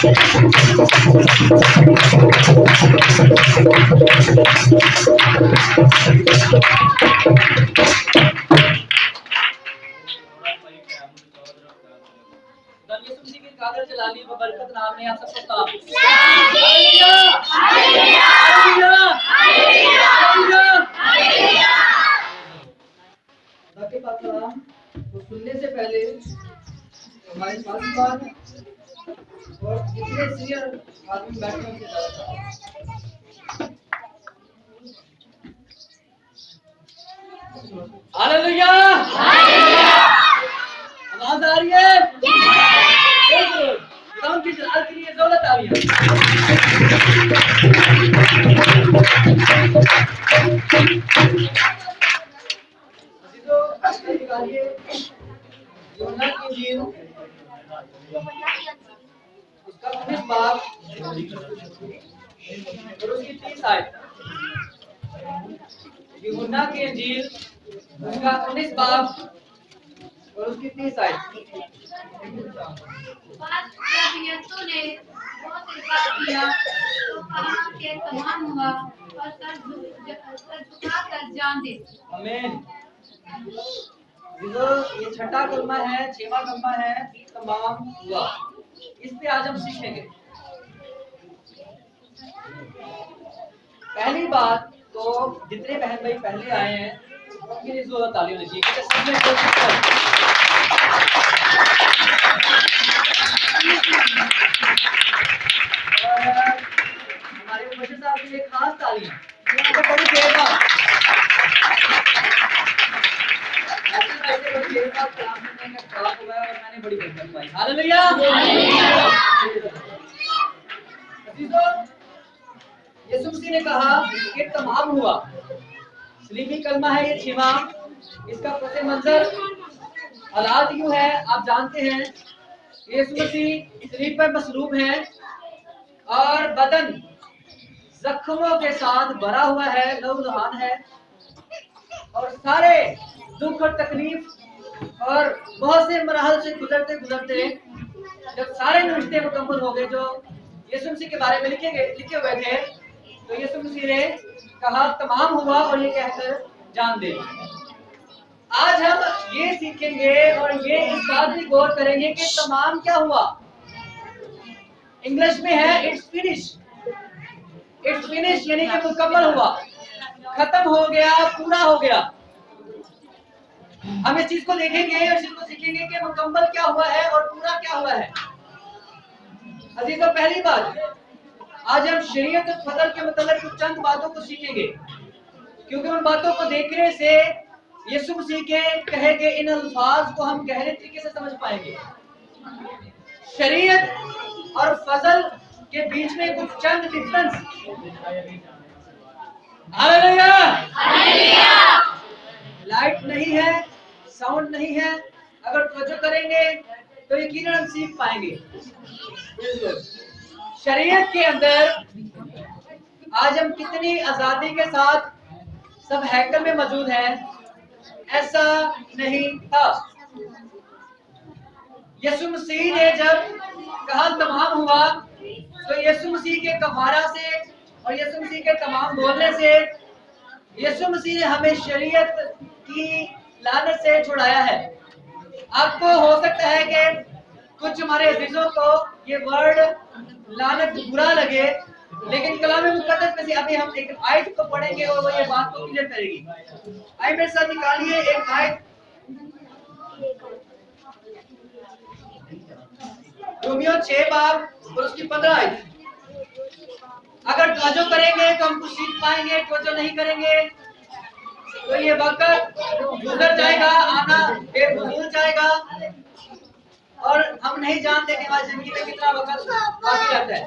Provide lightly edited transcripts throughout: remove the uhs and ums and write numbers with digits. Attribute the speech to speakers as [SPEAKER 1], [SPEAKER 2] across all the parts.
[SPEAKER 1] कादर जलाली व बरकत नाम ने आप सबको कहा तो सुनने से पहले हमारे पास और जितने सीनियर आदमी बैठे हैं हालेलुया आवाज आ रही है खुदा की जलाल के लिए दौलत आ रही है यूहन्ना की इंजील उसका 19 बाब और उसकी 30 आयत। यूहन्ना की इंजील उसका 19 बाब और उसकी 30 आयत।
[SPEAKER 2] जब यीशु ने वो स्वीकार किया तो कहा कि तमाम हुआ और सर झुकाकर जान दे।
[SPEAKER 1] आमीन। ये छठा कलमा है, 6वां कलमा है, तमाम हुआ। इस पे आज हम सीखेंगे। पहली बात तो जितने बहन भाई पहले आए हैं उनके लिए जोर ताली होनी चाहिए क्योंकि सबने कोशिश की। हमारे मुबशिर साहब के लिए खास तालियां तो बड़ी देर बाद मैंने बड़ी बरकत पाई। हालेलुया। यीशु मसीह ने कहा कि तमाम हुआ। सलीबी कलमा है ये 6वां। इसका पस मंजर हालात यूं है, आप जानते हैं यीशु मसीह सलीब पर मसलूब हैं और बदन जख्मों के साथ भरा हुआ है, लहूलुहान है और सारे दुख और तकलीफ और बहुत से मराहल से गुजरते गुजरते जब सारे नुस्खे मुकम्मल हो गए जो यीशु मसीह के बारे में लिखे हुए थे तो यीशु मसीह ने कहा तमाम हुआ और ये कहकर जान दे। आज हम ये सीखेंगे और ये इस बात की गौर करेंगे कि तमाम क्या हुआ। इंग्लिश में है इट्स फिनिश यानी कि मुकम्मल हुआ, खत्म हो गया, पूरा हो गया। हम इस चीज को देखेंगे और इस चीज को सीखेंगे कि मुकम्मल क्या हुआ है और पूरा क्या हुआ है। अजीजों, पहली बात आज हम शरीयत और फजल के मतलब कुछ चंद बातों को सीखेंगे क्योंकि उन बातों को देखने से यीशु मसीह के कहे गए इन अल्फाज को हम गहरे तरीके से समझ पाएंगे। शरीयत और फजल के बीच में कुछ चंद डिफरेंस। हालेलुया। लाइट नहीं है, साउंड नहीं है, अगर तवज्जो करेंगे तो यकीनन हम सीख पाएंगे। शरीयत के अंदर आज हम कितनी आजादी के साथ सब हैकल में मौजूद हैं, ऐसा नहीं था। यीशु मसीह ने जब कहा तमाम हुआ तो यीशु मसीह के कफारा से और यीशु मसीह के तमाम बोलने से यीशु मसीह ने हमें शरीयत की लानत से छुड़ाया है। आपको हो सकता है कि कुछ हमारे अजीजों को ये वर्ड लानत बुरा लगे, लेकिन कलाम मुक़द्दस में से अभी हम एक आयत को पढ़ेंगे और वो ये बात को क्लियर करेगी। आइए मेरे साथ निकालिए एक आयत, रोमियो 6 बाब और उसकी 15 आयत। अगर तवज्जो करेंगे तो हम कुछ सीख पाएंगे, तवज्जो नहीं करेंगे तो ये वक्त गुजर जाएगा, आना बेफजूल जाएगा और हम नहीं जानते कि हमारी जिंदगी में कितना वक्त बाकी रहता है।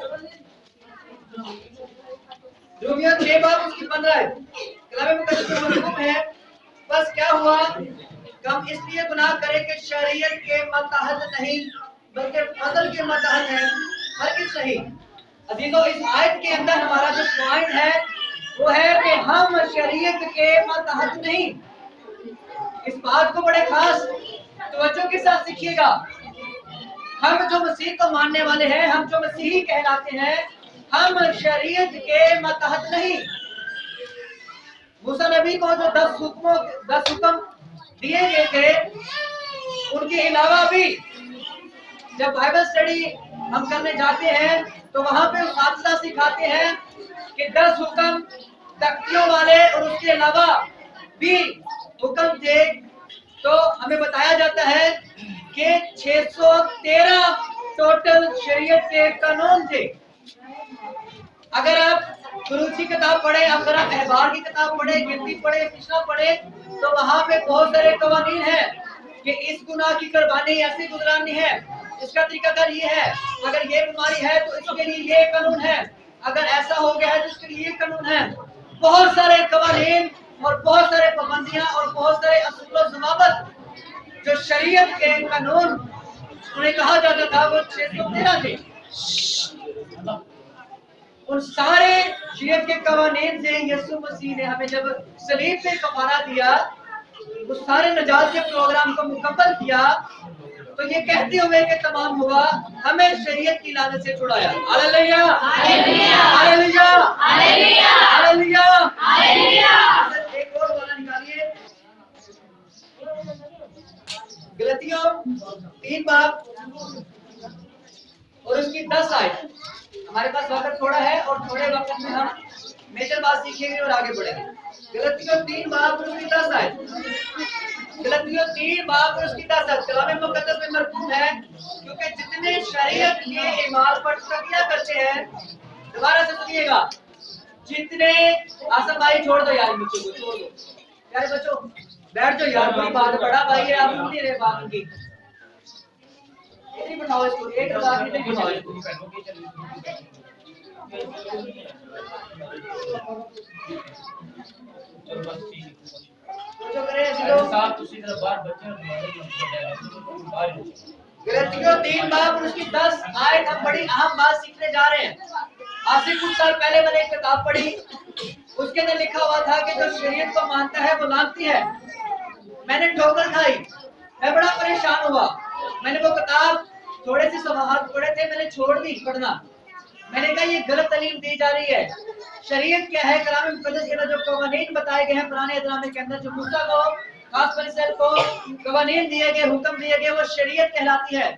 [SPEAKER 1] रोमियो 6 बाब उसकी 15 आयत कलाम मुक़द्दस में मकतूब है, बस क्या हुआ हम इसलिए गुनाह करें कि शरीयत के मतहत नहीं बल्कि फजल के मतहत है, हरगिज़ नहीं। अजीजों, इस आयत के अंदर हमारा जो पॉइंट है वो है कि हम शरीयत के मतहत नहीं। इस बात को बड़े खास तवज्जो के साथ सीखिएगा। हम जो मसीह को मानने वाले हैं, हम जो मसीही कहलाते हैं, हम शरीयत के मतहत नहीं। मूसा नबी को जो 10 हुक्म दिए गए थे, उनके अलावा भी जब बाइबल स्टडी हम करने जाते हैं तो वहां पे उस्ताद सिखाते हैं कि 10 हुक्म तख्तियों वाले और उसके अलावा भी हुक्म थे। तो हमें बताया जाता है कि 613 टोटल शरीयत के कानून थे। अगर आप कुरान की किताब पढ़े, अगर आप अहबार की किताब पढ़े, गिनती पढ़े, पिछला पढ़े, तो वहां पे बहुत सारे कवानीन हैं कि इस गुनाह की कुर्बानी ऐसे गुजरानी है, इसका तरीकाकार ये है, अगर ये बीमारी है तो इसके लिए ये कानून है, अगर ऐसा हो गया है तो इसके लिए ये कानून है। बहुत सारे कवानीन और बहुत सारे पाबंदियां और बहुत सारे असूल और ज़वाबित जो शरीयत के कानून उन्हें कहा जाता था, वो 613 थे। उन सारे शरीयत के कवानीन से यीशु मसीह ने हमें जब सलीब पे कफारा दिया, उस सारे नजात के प्रोग्राम को मुकम्मल किया, तो ये कहते हुए कि तमाम हुआ, हमें शरीयत की लानत से छुड़ाया। Hallelujah, hallelujah, hallelujah, hallelujah, hallelujah. एक और वाला निकालिए, गलतियों 3 बाब और उसकी 10 आयत। हमारे पास वक्त थोड़ा है और थोड़े वक्त में हम मेजर बात सीखेंगे और आगे बढ़ेंगे। गलतियों 3 बाब और उसकी 10 आयत। गलतियों 3 बाब और उसकी 10 आयत कलाम मुकद्दस में मरकूब है, क्योंकि जितने शरीयत के ईमान पर तकिया करते हैं, दोबारा से सुनिएगा, जितने आसम भाई छोड़ दो यार, बच्चों को छोड़ दो, प्यारे बच्चों बैठ जाओ यार, कोई बात बड़ा भाई है, आप सुन नहीं रहे बात उनकी, इतनी बताओ इसको, एक बात नहीं बताओ इसको। जो करे गलतियों 3 बाब और उसकी 10 आयत। हम बड़ी अहम बात सीखने जा रहे हैं। आज से कुछ साल पहले मैंने एक किताब पढ़ी, उसके अंदर लिखा हुआ था कि जो शरीयत को मानता है वो लानती है। मैंने ठोकर खाई, मैं बड़ा परेशान हुआ। मैंने वो किताब थोड़े से सवाहात पढ़े थे, मैंने छोड़ दी पढ़ना। मैंने कहा ये गलत तालीम दी जा रही है। शरीयत क्या है? कलाम मुकद्दस के अंदर जो कवानीन बताए गए हैं पुराने इस्लाम के अंदर, जो मूसा को खास परिसर को कवानीन दिए गए, हुक्म दिए गए, वो शरीयत कहलाती है।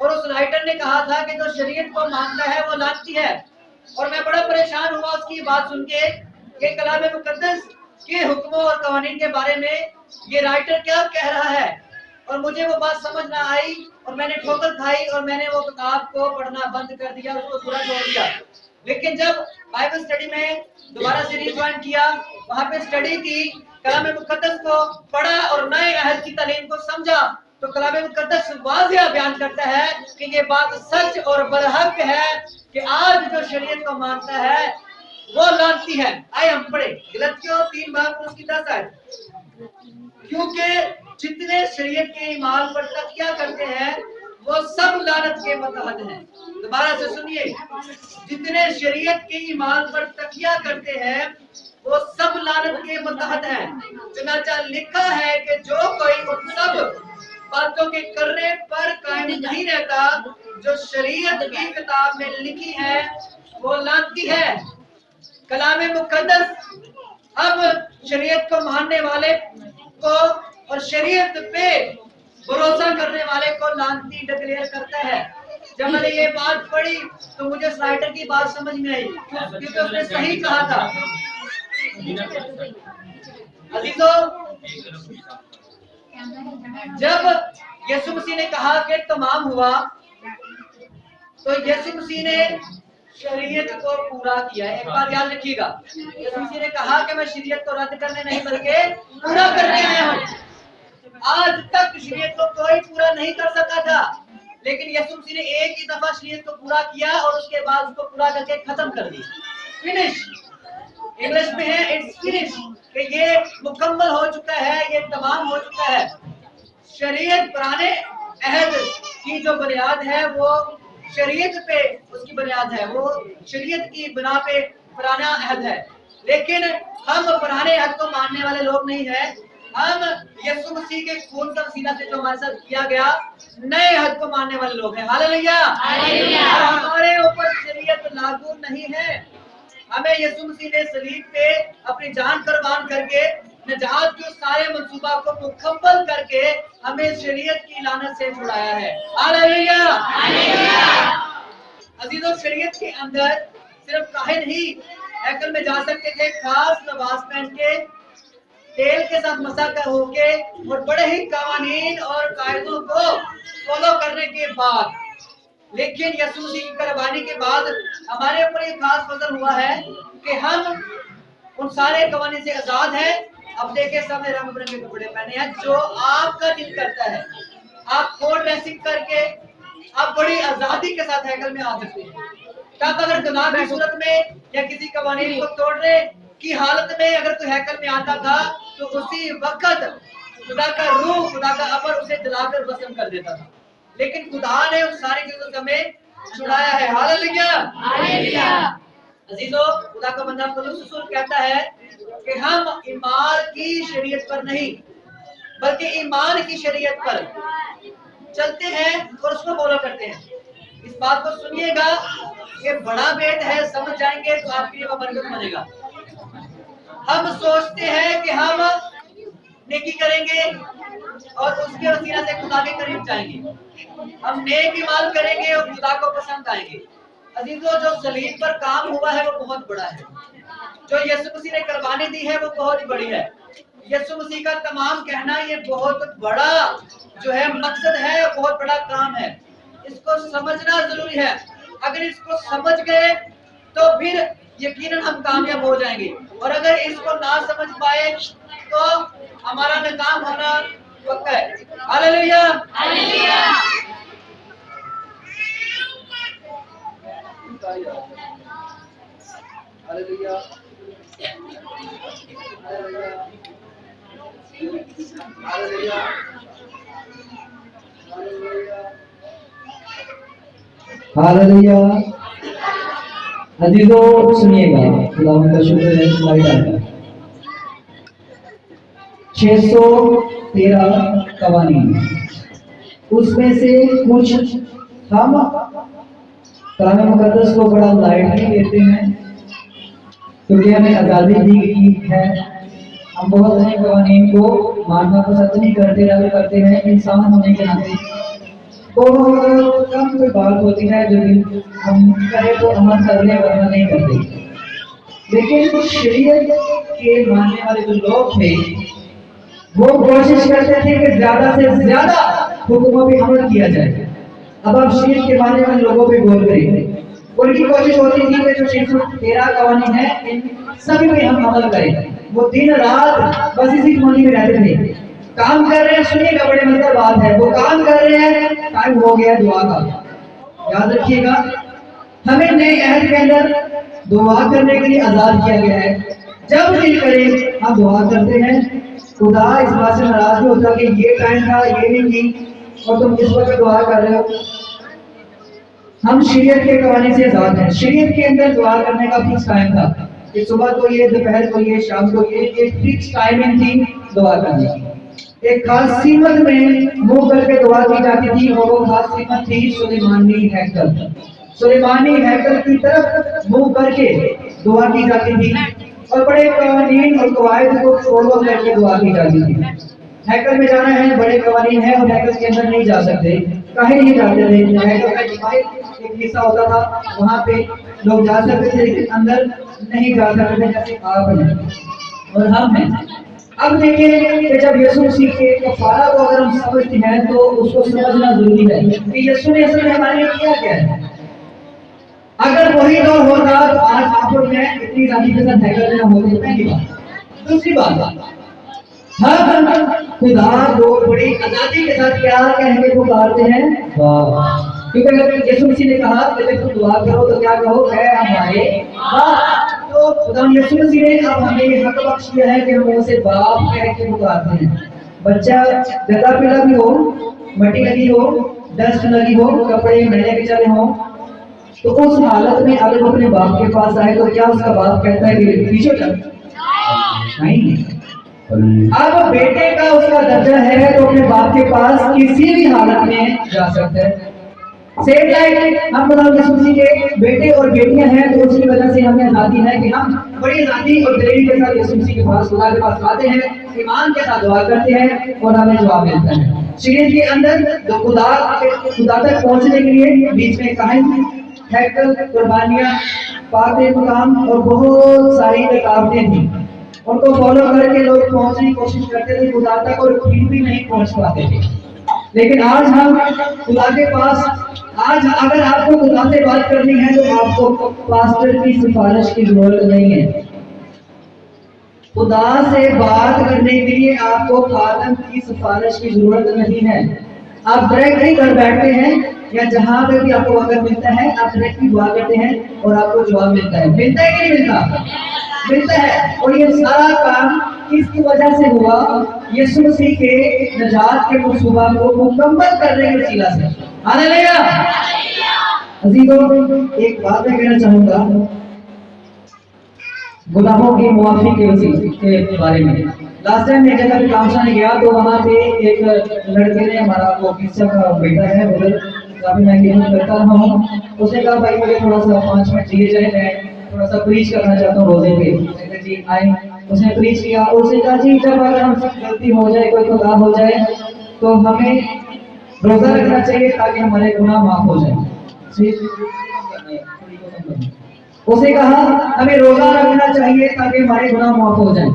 [SPEAKER 1] और उस राइटर ने कहा था कि जो शरीयत को मानता है वो लानती है। और मैं बड़ा परेशान हुआ उसकी बात सुन के कि कलाम मुकद्दस के हुक्मों और कवानीन के बारे में ये राइटर क्या कह रहा है। और मुझे वो बात समझ ना आई और मैंने ठोकर खाई और मैंने वो किताब को पढ़ना बंद कर दिया, उसको पूरा छोड़ दिया। लेकिन जब बाइबल स्टडी में दोबारा से रिज्वाइन किया, वहां पे स्टडी की, कलाम मुकद्दस को पढ़ा और नए अहद की तालीम को समझा, तो कलाम मुकद्दस वाज़िह बयान करता है कि ये बात सच और बरहक है कि आज जो शरीयत को मानता है वो लानती है। आइए हम पढ़े गलतियों 3 बाब उसकी 10 आयत। क्योंकि जितने शरीयत के ईमान पर तकिया करते हैं वो सब लानत के मतहत हैं। दोबारा से सुनिए, जितने शरीयत के ईमान पर तकिया करते हैं वो सब लानत के मतहत हैं। चुनाचा लिखा है कि जो कोई उन सब बातों के करने पर कायम नहीं रहता जो शरीयत की किताब में लिखी है वो लानती है। कलाम मुकद्दस अब शरीयत को मानने वाले को और शरीयत पे भरोसा करने वाले को लानती डिक्लेयर करता है। जब मैंने ये बात पढ़ी तो मुझे उस राइटर की बात समझ में आई, क्योंकि उसने सही कहा था। अजीजों, जब यीशु मसीह ने कहा कि तमाम हुआ, तो यीशु मसीह ने शरीयत को पूरा किया। एक बात याद रखिएगा, यीशु मसीह ने कहा कि मैं शरीयत को रद्द करने नहीं बल्कि पूरा करने आया हूँ। आज तक शरीयत को कोई पूरा नहीं कर सका था, लेकिन यीशु मसीह ने एक ही दफा शरीयत को पूरा किया और उसके बाद उसको पूरा करके खत्म कर दिया। फिनिश, इंग्लिश में है इट्स फिनिश, कि ये मुकम्मल हो चुका है, ये तमाम हो चुका है। शरीयत पुराने अहद की जो बुनियाद है वो शरीयत पे उसकी बुनियाद है, वो शरीयत की बिना पे पुराना अहद है। लेकिन हम पुराने अहद को मानने वाले लोग नहीं है, हम यीशु मसीह के खून का वसीला से जो हमारे साथ किया गया नए हद को मानने वाले लोग हैं। हालेलुया। हमारे ऊपर शरीयत लागू नहीं है। हमें यीशु मसीह ने सलीब पे अपनी जान कुर्बान करके निजात के सारे मंसूबा को मुकम्मल करके हमें शरीयत की लानत से छुड़ाया है। हालेलुया। अजीजों, शरीयत के अंदर सिर्फ काहिन ही हैकल में जा सकते थे खास लिबास पहन के, तेल के साथ मसा कर होके और बड़े ही कानून और कायदों को फॉलो करने के बाद। लेकिन यीशु मसीह की कुर्बानी के बाद हमारे ऊपर ये खास फजल हुआ है कि हम उन सारे कानून से आजाद हैं। अब देखिए, सबने रंग बिरंगे कपड़े पहने हैं जो आपका दिल करता है। आप कोड ड्रेसिंग करके आप बड़ी आजादी के साथ हैकल में आ सकते हैं। तब अगर गुनाह की सूरत में या किसी कवानीन को तोड़ने की हालत में अगर कोई हैकल में आता था तो उसी वक्त खुदा का रूह, खुदा का अमर उसे जलाकर भस्म कर देता था। लेकिन खुदा ने उन सारी चीजों से हमें छुड़ाया है। हालेलुया। अजीजों, खुदा का बंदा पौलुस रसूल कहता है कि हम ईमान की शरीयत पर नहीं बल्कि ईमान की शरीयत पर चलते हैं और उसको फॉलो करते हैं। इस बात को सुनिएगा, ये बड़ा भेद है, समझ जाएंगे तो आपके लिए बरकत बनेगा। हम सोचते हैं कि हम नेकी करेंगे और उसके वसीला से खुदा के करीब जाएंगे। हम नेक माल करेंगे और खुदा को पसंद आएंगे। अजीजों, जो सलीब पर काम हुआ है वो बहुत बड़ा है। जो यीशु मसीह ने कुर्बानी दी है वो बहुत बड़ी है। यीशु मसीह का तमाम कहना ये बहुत बड़ा जो है मकसद है, बहुत बड़ा काम है। इसको समझना जरूरी है। अगर इसको समझ गए तो फिर यकीनन हम कामयाब हो जाएंगे, और अगर इसको ना समझ पाए तो हमारा नाकाम होना पक्का है। Hallelujah. Hallelujah. Hallelujah. Hallelujah.
[SPEAKER 3] Hallelujah. अजीजों, सुनिएगा, खुदा का शुक्र है तुम्हारी डाल 613 कवानीन, उसमें से कुछ हम कलाम मुकद्दस को बड़ा लाइटली लेते हैं क्योंकि हमें आज़ादी दी गई है। हम बहुत सारे कवानीन को मानना पसंद नहीं करते हैं इंसान होने के नाते। तो कम कोई बात होती है जो हम कहे तो अमल करने वरना नहीं करते। लेकिन शरीयत के मानने वाले जो लोग थे वो कोशिश करते थे कि ज्यादा से ज्यादा हुक्मों पे अमल किया जाए। अब आप शरीयत के मानने वाले लोगों पे गौर करें। उनकी कोशिश होती थी कि जो 613 कवानीन है इन सभी पे हम अमल करें। वो दिन रात बस इसी कवानीन में रहते थे। काम कर रहे हैं, सुनिएगा, बड़े मजेदार बात है। वो काम कर रहे हैं, टाइम हो गया दुआ का। याद रखिएगा, हमें नए अहद के अंदर दुआ करने के लिए आजाद किया गया है। जब दिल करे हम दुआ करते हैं। खुदा इस बात से नाराज नहीं होता कि ये टाइम था, ये नहीं की और तुम इस वक्त दुआ कर रहे हो। हम शरीयत के कवानीन से आजाद हैं। शरीयत के अंदर दुआ करने का फिक्स टाइम था कि सुबह को ये, दोपहर को ये, शाम को ये, एक फिक्स टाइमिंग थी दुआ करने की। एक खास सीमत में मुंह करके दुआ की जाती थी और वो खास सीमत थी सुलेमानी हैकल। सुलेमानी हैकल की तरफ मुंह करके दुआ की जाती थी और बड़े कानून और कवायद को फॉलो करके दुआ की जाती थी। हैकल में जाना है, बड़े कवानीन है और हैकल के अंदर नहीं जा सकते, कहीं नहीं जाते थे। हैकल का डिवाइड एक हिस्सा होता था, वहाँ पे लोग जा सकते थे लेकिन अंदर नहीं जा सकते थे, जैसे आप हैं और हम हैं। अब देखिए कि जब यीशु मसीह के कफारा को अगर हम समझते हैं तो उसको समझना जरूरी है कि यीशु ने असल में हमारे लिए किया क्या है। अगर वही दौर होता तो आज आप और मैं इतनी आजादी के साथ हैकल में होते। पहली बात। दूसरी बात, हम खुदा को बड़ी आजादी के साथ क्या कहने को पुकारते हैं, क्योंकि अगर यीशु मसीह ने कहा कि जब तुम दुआ करो तो क्या कहो, है हमारे बाप। तो खुदा यीशु मसीह ने अब हमें ये हक बख्श दिया है कि हम उसे बाप कह के पुकारते हैं। बच्चा गदा पीला भी हो, मट्टी लगी हो, डस्ट लगी हो, कपड़े मैले भी चले हो, तो उस हालत में अगर वो अपने बाप के पास आए तो क्या उसका बाप कहता है कि पीछे चल? नहीं। अब बेटे का उसका दर्जा है तो अपने बाप के पास किसी भी हालत में जा सकता है। सेम लाइक हम खुदा यीशु मसीह के बेटे और बेटियां हैं तो उसकी वजह से हमें आजादी है कि हम बड़ी आजादी और दिलेरी के साथ यीशु मसीह के पास, खुदा के पास आते हैं, ईमान के साथ दुआ करते हैं और हमें जवाब मिलता है। शरीर के अंदर तो खुदा तक पहुंचने के लिए बीच में कायम हैकल, कुर्बानियां, पाक मकाम और बहुत सारी रुकावटें थी। उनको फॉलो करके लोग पहुंचने की कोशिश करते थे खुदा तक और फिर भी नहीं पहुंच पाते थे। लेकिन आज हम खुदा के पास, आज अगर आपको खुदा से बात करनी है तो आपको पास्टर की सिफारिश की जरूरत नहीं है। खुदा से बात करने के लिए आपको खादम की सिफारिश की जरूरत नहीं है। आप डायरेक्ट ही घर बैठते हैं या जहां पे भी आपको वक्त मिलता है आप डायरेक्ट ही दुआ करते हैं और आपको जवाब मिलता है। मिलता है कि नहीं मिलता? मिलता है। और ये सारा काम किसकी वजह से हुआ? यीशु मसीह के निजात के मंसूबा को मुकम्मल करने के वसीला से। हालेलुया। अजीजों, एक बात मैं कहना चाहूंगा गुनाहों की मुआफी के वसीले के बारे में। लास्ट टाइम मैं जगह पे कामशान गया तो वहाँ पे एक लड़के ने, हमारा वो किस्सा का बेटा है, उधर काफी मैं खिदमत करता रहा हूँ, उसने कहा भाई मुझे थोड़ा सा 5 मिनट दिए जाए, मैं थोड़ा सा प्रीच करना चाहता हूँ रोजे पे। जी आए, उसने प्रीच किया और उसने कहा जी जब अगर हमसे गलती हो जाए, कोई खुदा हो जाए तो हमें रोजा रखना चाहिए ताकि हमारे गुनाह माफ हो जाए। उसने कहा हमें रोजा रखना चाहिए ताकि हमारे गुनाह माफ हो जाए।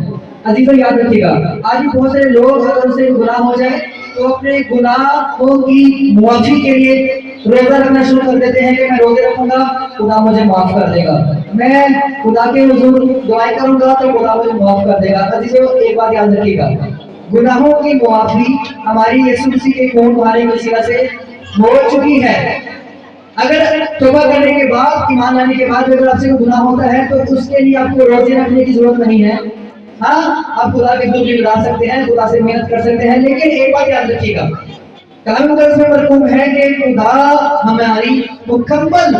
[SPEAKER 3] अजीजों याद रखिएगा, आज भी बहुत सारे लोग अगर उनसे गुनाह हो जाए तो अपने गुनाहों की मुआफी के लिए रोजा रखना शुरू कर देते हैं कि मैं रोजे रखूंगा खुदा मुझे माफ कर देगा, मैं खुदा के हुजूर दुआएं करूंगा तो खुदा मुझे माफ कर देगा। अजीजों एक बात याद रखिएगा, गुनाहों की मुआफी हमारी यीशु मसीह के खून बहाने की वसीला से हो चुकी है। अगर तौबा करने के बाद, ईमान लाने के बाद अगर आपसे गुनाह होता है तो उसके लिए आपको रोजे रखने की जरूरत नहीं है। हाँ, आप खुदा के हुक्म निभा सकते हैं, खुदा से मेहनत कर सकते हैं, लेकिन एक बात याद रखिएगा, कलाम मुकद्दस में मरकूम है कि खुदा हमारी मुकम्मल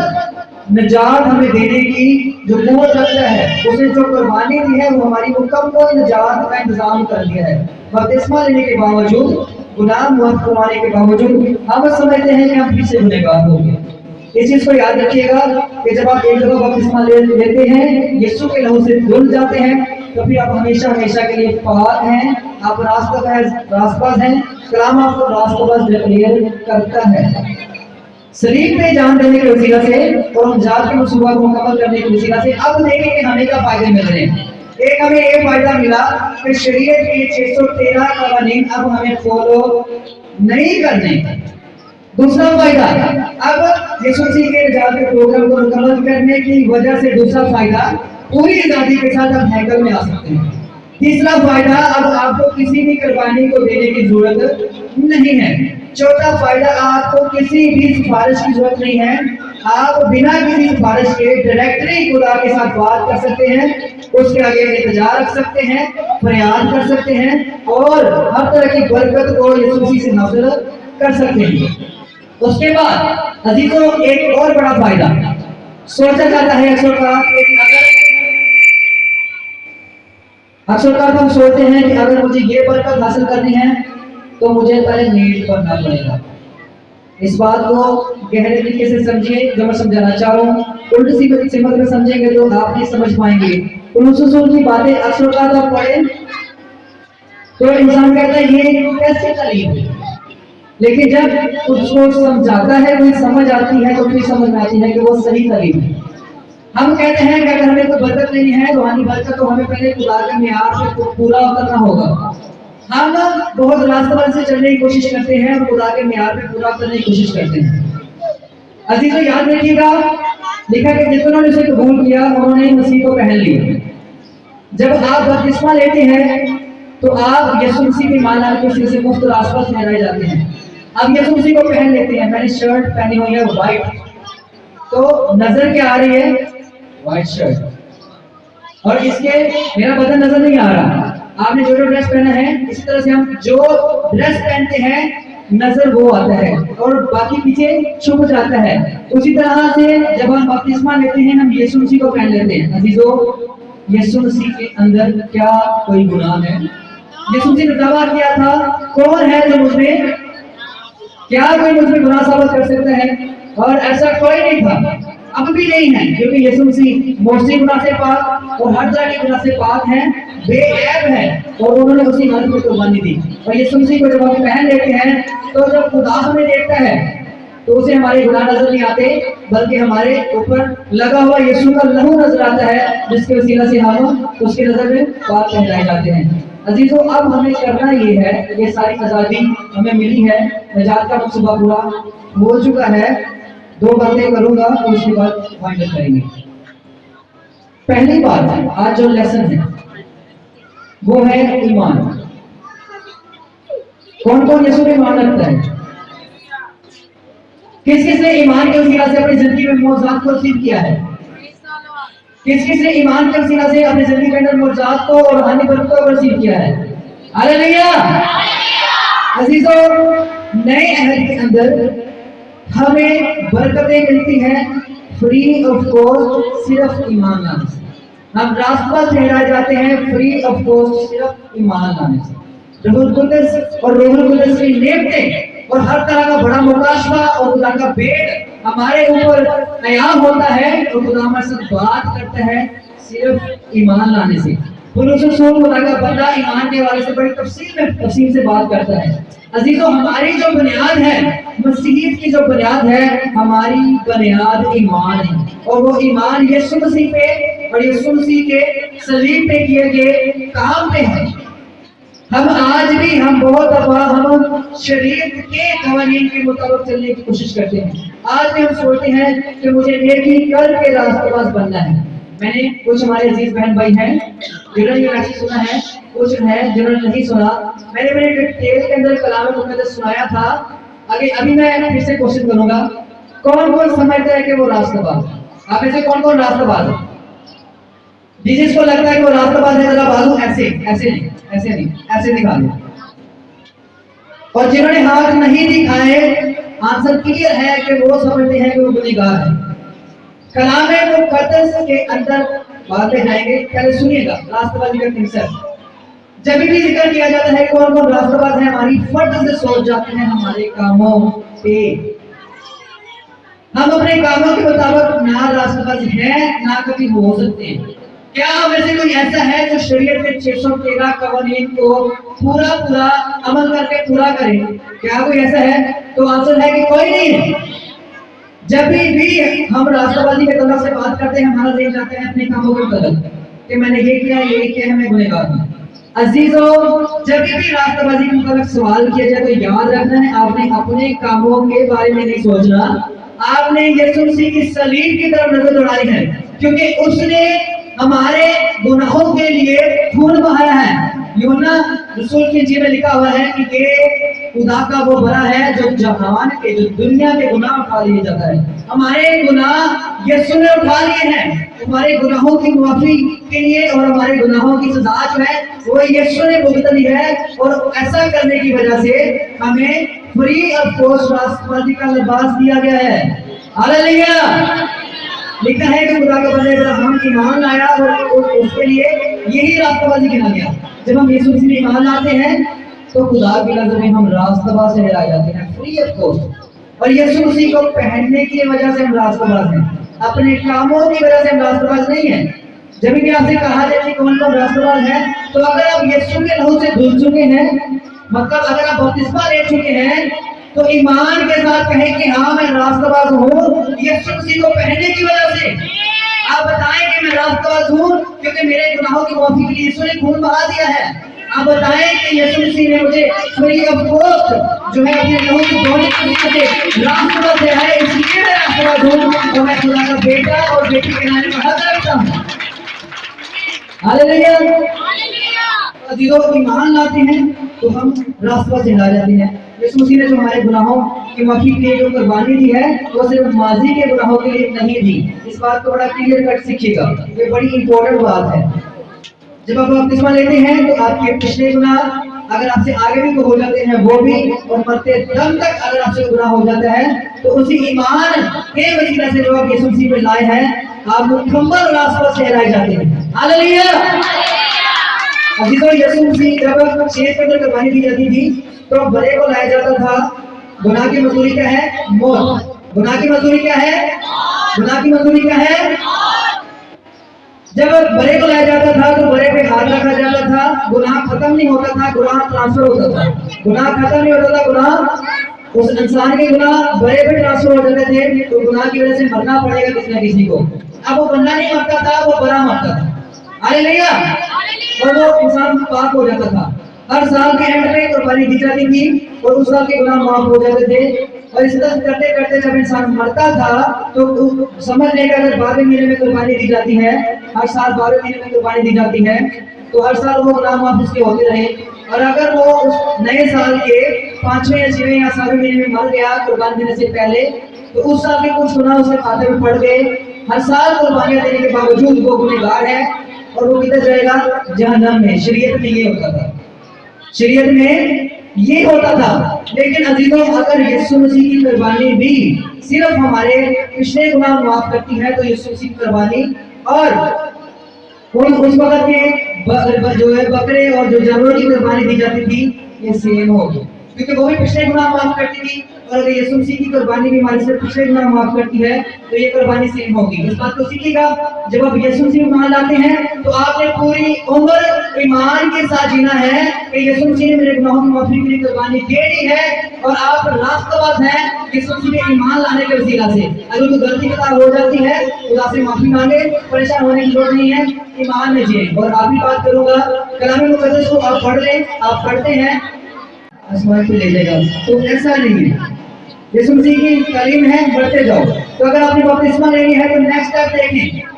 [SPEAKER 3] निजात हमें देने की जो कुव्वत रखता है, उसने जो कुर्बानी दी है वो हमारी मुकम्मल निजात का इंतजाम कर दिया है। बपतिस्मा लेने के बावजूद, गुनाह माफ करवाने के बावजूद हम समझते हैं कि हम फिर से गुनहगार हो गए। इस चीज को याद रखिएगा कि जब आप एक दफा बपतिस्मा लेते हैं, यीशु के लहू से धुल जाते हैं, तो फिर आप हमेशा हमेशा के लिए पाक हैं, आप रास्तबाज हैं। कलाम आपको रास्तबाज डिक्लेयर करता है। शरीर पे जान देने के वसीला से और निजात के मंसूबा को मुकम्मल करने के वसीला से अब देखें कि हमें क्या फायदे मिल रहे हैं। एक हमें ये फायदा मिला कि शरीयत के 613 कवानीन अब हमें फॉलो नहीं करने। दूसरा फायदा, अब यीशु मसीह के निजात के प्रोग्राम को मुकम्मल करने की वजह से दूसरा फायदा, पूरी आजादी के साथ आप हैकल में आ सकते हैं। तीसरा फायदा, अब आपको किसी भी कुर्बानी को देने की जरूरत नहीं है। चौथा फायदा, आपको किसी भी सिफारिश की जरूरत नहीं है। आप बिना किसी सिफारिश के डायरेक्टली खुदा के साथ बात कर सकते हैं, उसके आगे इंतजार रख सकते हैं, फरियाद कर सकते हैं और हर तरह की बरकत को यीशु मसीह से हासिल कर सकते हैं। उसके बाद अजीजों एक और बड़ा फायदा सोचा जाता है, अक्सर हम सोचते हैं कि अगर मुझे ये बरकत हासिल करनी है तो मुझे पहले नीड करना पड़ेगा। इस बात को गहरे तरीके से समझिए जो मैं समझाना चाह रहा हूँ। उल्टी सीधी सिमत में समझेंगे तो आप नहीं समझ पाएंगे। की बातें अक्सर आप पढ़े तो इंसान कहता है ये कैसे तालीम है, लेकिन जब उसको समझाता है, कोई समझ आती है तो फिर समझ में आती है कि वो सही तालीम है। हम कहते हैं कि अगर हमें कोई बरकत लेनी है, रूहानी बरकत, तो हमें पहले खुदा के मियार पे पूरा उतरना होगा। हम बहुत रास्ते से चलने की कोशिश करते हैं और खुदा के मियार पे पूरा करने की कोशिश करते हैं। अजीजों याद रखिएगा, लिखा कि जितनों ने उसे कबूल किया उन्होंने मसीह को पहन लिया। जब आप बपतिस्मा लेते हैं तो आप यीशु मसीह के ईमान लाने के से मुफ्त रास्ता ठहराए जाते हैं। अब यीशु मसीह को पहन लेते हैं। मैंने शर्ट पहनी हुई है व्हाइट, तो नजर क्या आ रही है? व्हाइट शर्ट, और इसके मेरा बदन नजर नहीं आ रहा। आपने जो ड्रेस पहना है, इसी तरह से हम जो ड्रेस पहनते हैं नजर वो आता है और बाकी पीछे छुप जाता है। उसी तरह से जब हम बपतिस्मा लेते हैं, हम यीशु मसीह को पहन लेते हैं। अजीजों, यीशु मसीह के अंदर क्या कोई गुनाह है? यीशु मसीह ने दावा किया था, कौन है जो मुझ में, क्या कोई मुझ में गुनाह साबित कर सकता है? और ऐसा कोई नहीं था, अब भी नहीं है, क्योंकि यीशु मसीह मौसी गुनाह से पाक और हर तरह के गुनाह से पाक है, बेऐब है, और उन्होंने उसी हालत में कुर्बानी दी। और यीशु मसीह को जब हम पहन लेते हैं, तो जब खुदा हमें देखता है तो उसे हमारे गुनाह नजर नहीं आते, बल्कि हमारे ऊपर लगा हुआ यीशु का लहू नजर आता है, जिसके वसीला से हम उसकी नजर में पाक पहनाए जाते हैं। अजीजों, अब हमें करना ये है, ये सारी आजादी हमें मिली है, निजात का मंसूबा पूरा हो चुका है। 2 बातें करूंगा और उसके बाद वाइंड अप करेंगे। पहली बात, आज जो लेसन है वो है ईमान। कौन कौन यीशु में ईमान रखता है? किस किस ने ईमान के वसीला से अपनी जिंदगी में मौजूद को रिसीव किया है? किस किस ने ईमान के वसीला से अपनी जिंदगी के अंदर मौजूद को और रूहानी बरकतों को रिसीव किया है? हालेलुया। अजीजों, नए अहद के अंदर हमें बरकतें मिलती हैं फ्री ऑफ कॉस्ट, सिर्फ ईमान लाने से। हम रास्ता ठहराए जाते हैं फ्री ऑफ कॉस्ट, सिर्फ ईमान लाने से। रूहुल कुद्दस और रूहुल कुद्दस की नेमतें और हर तरह का बड़ा मुकाशवा और खुदा का भेद हमारे ऊपर तैयार होता है, और खुदा हमारे साथ बात करता है सिर्फ ईमान लाने से। खुदा का बंदा ईमान के हवाले से बड़ी तफसील से बात करता है। अजीजों, हमारी जो बुनियाद है, मसीहियत की जो बुनियाद है, हमारी बुनियाद ईमान है, और वो ईमान यीशु मसीह पे और यीशु मसीह के सलीब पे किए गए काम पे है। हम आज भी बहुत दफा हम शरीयत के कवानीन के मुताबिक चलने की कोशिश करते हैं। आज भी हम सोचते हैं कि मुझे नेकी करके रास्तेबाज बनना है। मैंने कुछ हमारे अजीज बहन भाई हैं जिन्होंने ये मैसेज सुना है, कुछ है जिन्होंने नहीं सुना। मैंने मेरे डिटेल के अंदर कलाम मुक़द्दस सुनाया था। आगे अभी मैं फिर से क्वेश्चन करूंगा, कौन कौन समझता है कि वो रास्तेबाज? आप में से कौन कौन रास्तेबाज है? जिसको लगता है कि वो रास्तेबाज है, जरा बाजू ऐसे ऐसे नहीं, ऐसे नहीं, ऐसे दिखा दो। और जिन्होंने हाथ नहीं दिखाए, आंसर क्लियर है कि वो समझते हैं कि वो गुनहगार है। कलाम मुक़द्दस के अंदर बात में जाएंगे, पहले सुनिएगा रास्तेबाजी का कंसेप्ट। जब भी जिक्र किया जाता है कौन कौन रास्तेबाज है, हमारी फट से सोच जाते हैं हमारे कामों पे। हम अपने कामों के मुताबिक ना रास्तेबाज हैं, ना कभी हो सकते हैं। क्या हम ऐसे कोई ऐसा है जो शरीयत के 613 कवानीन को पूरा अमल करके पूरा करे? क्या कोई ऐसा है? तो आंसर है कि कोई नहीं है। जब भी हम रास्ताबाजी के तरफ से बात करते हैं, हमारा ज़हन जाते हैं अपने कामों के तरफ कि मैंने ये किया, मैं गुनहगार हूं। अजीजों, जब भी रास्ताबाजी के मुताबिक सवाल किया जाए तो याद रखना है, आपने अपने कामों के बारे में नहीं सोचना, आपने यीशु मसीह की सलीब की तरफ नजर दौड़ानी है, क्योंकि उसने हमारे गुनाहों के लिए खून बहाया है। यूहन्ना रसूल की इंजील में लिखा हुआ है कि ये खुदा का वो बड़ा है जो जहान के, जो दुनिया के गुनाह उठा लिए जाता है। हमारे गुनाह यीशु ने उठा लिए हैं। हमारे गुनाहों की माफी के लिए और हमारे गुनाहों की सजा जो है वो यीशु ने भुगत ली है, और ऐसा करने की वजह से हमें फ्री ऑफ कॉस्ट रास्ताबाजी का लिबास दिया गया है। हालेलुया। लिखा है कि खुदा का बंदा इब्राहिम ईमान लाया और उसके लिए यही रास्ताबाजी गिना गया। जब हम यीशु मसीह में ईमान लाते हैं तो खुदा की नज़र में हम रास्ताबाज ठहराए जाते हैं, फ्री ऑफ कॉस्ट। और यीशु मसीह को पहनने की वजह से हम रास्ताबाज हैं, अपने कामों की वजह से हम रास्ताबाज नहीं हैं। जब भी आपसे कहा जाए कि कौन कौन रास्ताबाज है, तो अगर आप यीशु के लहू से धुल चुके हैं, मतलब अगर आप बपतिस्मा ले चुके हैं, तो ईमान के साथ कहें कि हाँ मैं रास्ताबाज हूँ यीशु मसीह को पहनने की वजह से। आप बताएं कि मैं रास्ताबाज हूँ क्योंकि मेरे गुनाहों की माफी के लिए यीशु ने खून बहा दिया है। आप बताएं कि यीशु मसीह ने मुझे फ्री ऑफ कॉस्ट जो है अपने लहू से धोने की वजह से रास्ताबाज है, इसलिए मैं रास्ताबाज हूँ और मैं खुदा का बेटा और बेटी के नाम पर हक रखता हूँ। हालेलुया। अजीजों, ईमान लाते हैं तो हम रास्ताबाज ठहरा जाते हैं। यीशु मसीह ने जो हमारे गुनाहों की माफी के लिए जो कुर्बानी दी है, वो सिर्फ माजी के गुनाहों के लिए नहीं दी। इस बात को बड़ा क्लियर कट सीखिएगा, ये बड़ी इंपॉर्टेंट बात है। जब आप बपतिस्मा लेते हैं तो आपके पिछले गुनाह अगर आपसे आगे भी हो जाते हैं वो भी, और मरते दम तक अगर आपसे गुनाह हो जाता है तो उसी ईमान के वसीला से जो आप यीशु मसीह पे लाए हैं, आप मुकम्मल रास्ता से ठहराए जाते हैं। हालेलुया। अजीजों, यीशु मसीह जब शेर के अंदर कुर्बानी दी जाती थी तो बड़े को लाया जाता था। गुनाह की मजदूरी क्या है? मौत। गुनाह की मजदूरी क्या है? गुनाह की मजदूरी क्या है? जब बड़े को लाया जाता था तो बड़े पे हाथ रखा जाता था, गुनाह खत्म नहीं होता था, गुनाह ट्रांसफर होता था। गुनाह खत्म नहीं होता था, गुनाह उस इंसान के गुनाह बड़े पे ट्रांसफर हो जाते थे। तो गुनाह की वजह से मरना पड़ेगा किसी न किसी को। अब वो बंदा नहीं मरता था, वो बड़ा मरता था। हालेलुया। और वो इंसान पाक हो जाता था। हर साल के एंड में कुर्बानी दी जाती थी और उस साल के गुनाह माफ हो जाते थे। और इस तरह करते करते जब इंसान मरता था तो समझ लेगा अगर 12वें महीने में कुर्बानी दी जाती है, हर साल 12वें महीने में कुर्बानी दी जाती है, तो हर साल वो गुनाह माफ उसके होते रहे। और अगर वो उस नए साल के 5वें या 6वें या 7वें महीने में मर गया कुर्बानी देने से पहले, तो उस साल के कुछ गुनाह उसके खाते में पड़ गए। हर साल कुर्बानियां देने के बावजूद वो गुनहगार है और वो किधर जाएगा? जहन्नम में। शरीयत में ये होता था, शरीयत में ये होता था। लेकिन अजीजों, अगर यीशु मसीह की कुर्बानी भी सिर्फ हमारे पिछले गुनाह माफ करती है तो यीशु मसीह की कुर्बानी और उस वक्त के जो है बकरे और जो जानवरों की कुर्बानी दी जाती थी ये सेम होगी, क्योंकि वो भी पिछले गुनाह माफ करती थी। और अगर यीशु मसीह की कुर्बानी भी हमारे से पिछले गुनाह माफ करती है तो ये कुर्बानी सेम होगी। इस बात को सीखिएगा, जब आप यीशु मसीह में मान लाते हैं तो आपने पूरी उम्र ईमान के साथ जीना है कि यीशु मसीह ने मेरे गुनाहों की माफी के लिए कुर्बानी दे दी है और आप रास्तबाज हैं यीशु मसीह में ईमान लाने के वसीला से। अगर कोई गलती खता हो जाती है खुदा से माफी मांगे, परेशान होने की जरूरत नहीं है, ईमान में जिए। और आप भी बात करूंगा, कलाम मुकद्दस को आप पढ़ लें, आप पढ़ते हैं आसमान पे ले जाएगा, तो ऐसा नहीं है। यीशु मसीह की तालीम है बढ़ते जाओ। तो अगर आपने बपतिस्मा लेनी है तो नेक्स्ट स्टेप देखें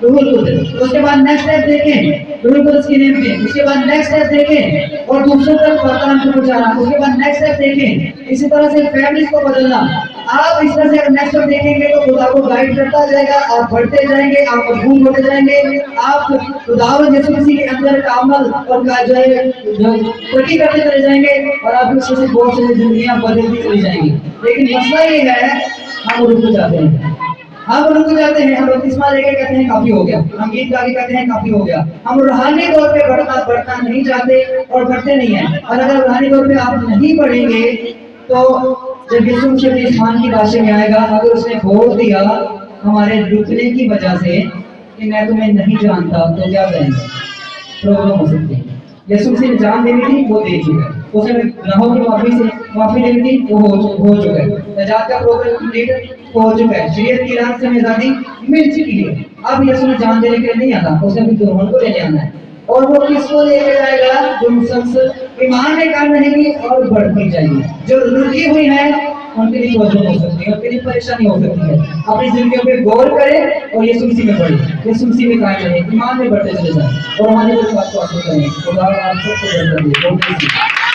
[SPEAKER 3] रूहुल कुद्दस, उसके बाद नेक्स्ट स्टेप देखें रूहुल कुद्दस की नेम पे, उसके बाद नेक्स्ट स्टेप देखें और दूसरों तक वर्तमान को पहुंचाना, उसके बाद नेक्स्ट स्टेप देखें। इसी तरह से फैमिलीज को बदलना। आप इस तरह से अगर नेक्स्ट स्टेप देखेंगे तो खुदा को गाइड करता जाएगा, आप बढ़ते जाएंगे, आप मजबूत होते जाएंगे, आप खुदावंद यीशु मसीह के अंदर का अमल और का जो है तरक्की करते चले जाएंगे और आप उससे बहुत सारी जिंदगियां बदलती चली जाएंगी। लेकिन मसला ये है हम रुक जाते हैं, हम रुक जाते हैं। हम बपतिस्मा लेके कहते हैं काफी हो गया, हम गीत गा के कहते हैं काफी हो गया। हम रूहानी तौर पे बढ़ना नहीं चाहते और बढ़ते नहीं है। और अगर रूहानी तौर पे आप नहीं बढ़ेंगे तो जब यीशु मसीह अपने ईमान की भाषा में आएगा, अगर उसने बोल दिया हमारे रुकने की वजह से कि मैं तुम्हें नहीं जानता, तो क्या करेंगे? प्रॉब्लम हो सकती है। यीशु मसीह ने जान देनी थी, वो दे चुका है। उसने गुनाहों की माफी देनी थी, वो हो चुका है। नजात का प्रोग्राम कंप्लीट हो चुका है। शरीयत की राह से हमें आजादी मिल चुकी है। अब यीशु ने जान देने के लिए नहीं आता, उसने अपनी दुल्हन को लेने आना है। और वो किसको लेके जाएगा? जो मुसलसल ईमान में काम रहेगी और बढ़ती जाएगी। जो रुकी हुई है उनके लिए प्रॉब्लम हो सकती है, उनके लिए परेशानी हो सकती है। अपनी जिंदगी पे गौर करें और यीशु मसीह में बढ़े, यीशु मसीह में कायम रहे, ईमान में बढ़ते चले जाए और हमारे बात को हासिल करें। खुदा आप सबको बरकत दे।